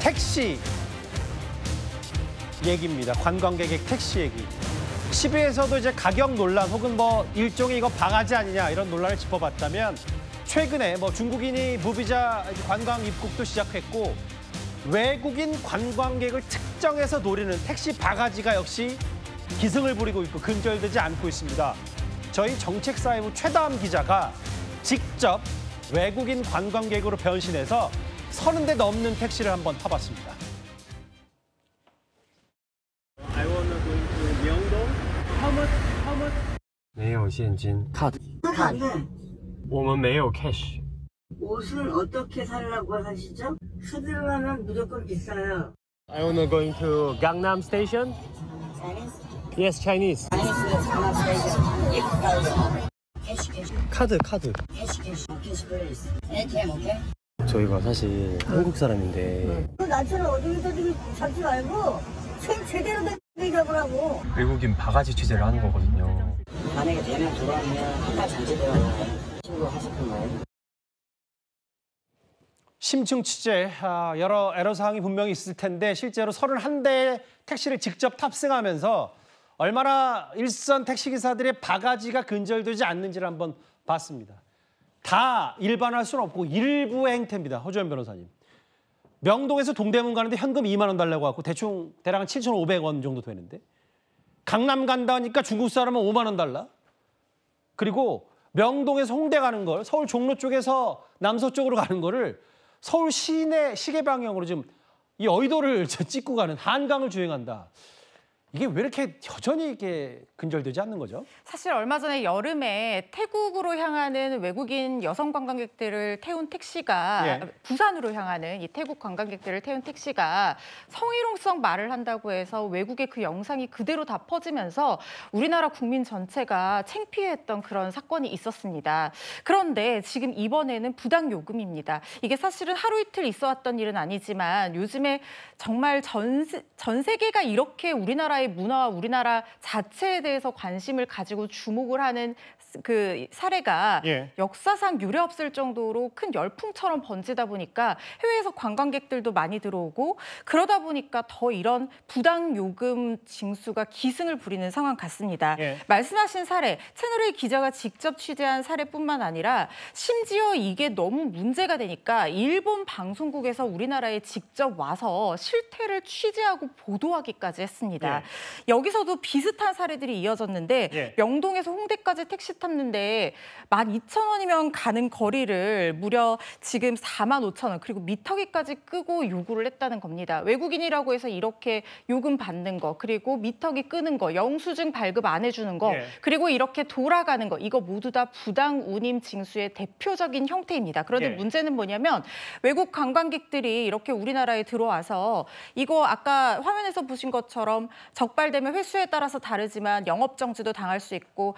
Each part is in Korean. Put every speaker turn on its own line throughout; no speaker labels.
택시 얘기입니다. 관광객의 택시 얘기. 시비에서도 이제 가격 논란 혹은 뭐 일종의 이거 바가지 아니냐 이런 논란을 짚어봤다면 최근에 뭐 중국인이 무비자 관광 입국도 시작했고 외국인 관광객을 특정해서 노리는 택시 바가지가 역시 기승을 부리고 있고 근절되지 않고 있습니다. 저희 정책사회부 최다음 기자가 직접 외국인 관광객으로 변신해서 30대 넘는 택시를 한번 타봤습니다.
I wanna go to 명동. How much?
没有现金 카드. 我们没有 cash.
옷은 어떻게 살라고 하시죠? 수들로 하면 무조건 비싸요.
I wanna going to Gangnam Station. Yes, Chinese. 카드. 저희가 사실 한국 사람인데
나처럼 어디서저기 잡지 말고 제대로 된 잡으라고.
외국인 바가지 취재를 하는 거거든요.
만약에 되면 돌아오면 한달 전제 들어가요. 친구 하실 건가요?
심층 취재, 여러 애로사항이 분명히 있을 텐데 실제로 31대의 택시를 직접 탑승하면서 얼마나 일선 택시기사들의 바가지가 근절되지 않는지를 한번 봤습니다. 다 일반화할 수는 없고 일부의 행태입니다. 허주연 변호사님. 명동에서 동대문 가는데 현금 2만 원 달라고 하고 대략 7,500원 정도 되는데 강남 간다 하니까 중국 사람은 5만 원 달라. 그리고 명동에서 홍대 가는 걸 서울 종로 쪽에서 남서쪽으로 가는 거를 서울 시내 시계 방향으로 지금 이 여의도를 찍고 가는 한강을 주행한다. 이게 왜 이렇게 여전히 이게 근절되지 않는 거죠?
사실 얼마 전에 여름에 태국으로 향하는 외국인 여성 관광객들을 태운 택시가 부산으로 향하는 이 태국 관광객들을 태운 택시가 성희롱성 말을 한다고 해서 외국에 그 영상이 그대로 다 퍼지면서 우리나라 국민 전체가 창피했던 그런 사건이 있었습니다. 그런데 지금 이번에는 부당 요금입니다. 이게 사실은 하루 이틀 있어왔던 일은 아니지만 요즘에 정말 전 세계가 이렇게 우리나라의 문화와 우리나라 자체에 대해서 관심을 가지고 주목을 하는 그 사례가 역사상 유례없을 정도로 큰 열풍처럼 번지다 보니까 해외에서 관광객들도 많이 들어오고 그러다 보니까 더 이런 부당 요금 징수가 기승을 부리는 상황 같습니다. 말씀하신 사례, 채널A 기자가 직접 취재한 사례뿐만 아니라 심지어 이게 너무 문제가 되니까 일본 방송국에서 우리나라에 직접 와서 실태를 취재하고 보도하기까지 했습니다. 여기서도 비슷한 사례들이 이어졌는데 명동에서 홍대까지 택시 탔는데 12,000원이면 가는 거리를 무려 지금 45,000원 그리고 미터기까지 끄고 요구를 했다는 겁니다. 외국인이라고 해서 이렇게 요금 받는 거 그리고 미터기 끄는 거 영수증 발급 안 해주는 거 그리고 이렇게 돌아가는 거 이거 모두 다 부당 운임 징수의 대표적인 형태입니다. 그런데 문제는 뭐냐면 외국 관광객들이 이렇게 우리나라에 들어와서 이거 아까 화면에서 보신 것처럼 적발되면 횟수에 따라서 다르지만 영업정지도 당할 수 있고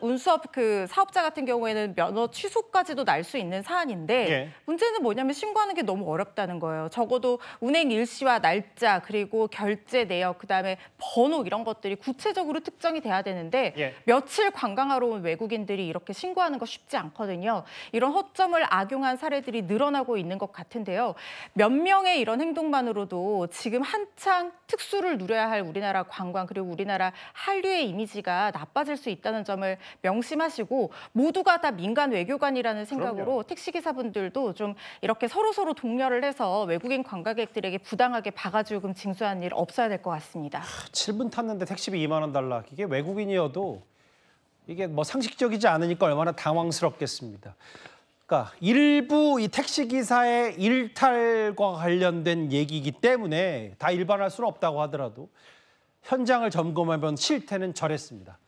운수업 그 사업자 같은 경우에는 면허 취소까지도 날 수 있는 사안인데 문제는 뭐냐면 신고하는 게 너무 어렵다는 거예요. 적어도 운행 일시와 날짜 그리고 결제 내역 그다음에 번호 이런 것들이 구체적으로 특정이 돼야 되는데 며칠 관광하러 온 외국인들이 이렇게 신고하는 거 쉽지 않거든요. 이런 허점을 악용한 사례들이 늘어나고 있는 것 같은데요. 몇 명의 이런 행동만으로도 지금 한창 특수를 누려야 할 우리나라 관광 그리고 우리나라 한류의 이미지가 나빠질 수 있다는 점을 명심하시고 모두가 다 민간 외교관이라는 생각으로 택시기사분들도 좀 이렇게 서로 독려를 해서 외국인 관광객들에게 부당하게 바가지 요금 징수하는 일 없어야 될 것 같습니다.
7분 탔는데 택시비 2만 원 달라. 이게 외국인이어도 이게 뭐 상식적이지 않으니까 얼마나 당황스럽겠습니다. 그러니까 일부 이 택시기사의 일탈과 관련된 얘기이기 때문에 다 일반화할 수는 없다고 하더라도 현장을 점검하면 실태는 저랬습니다.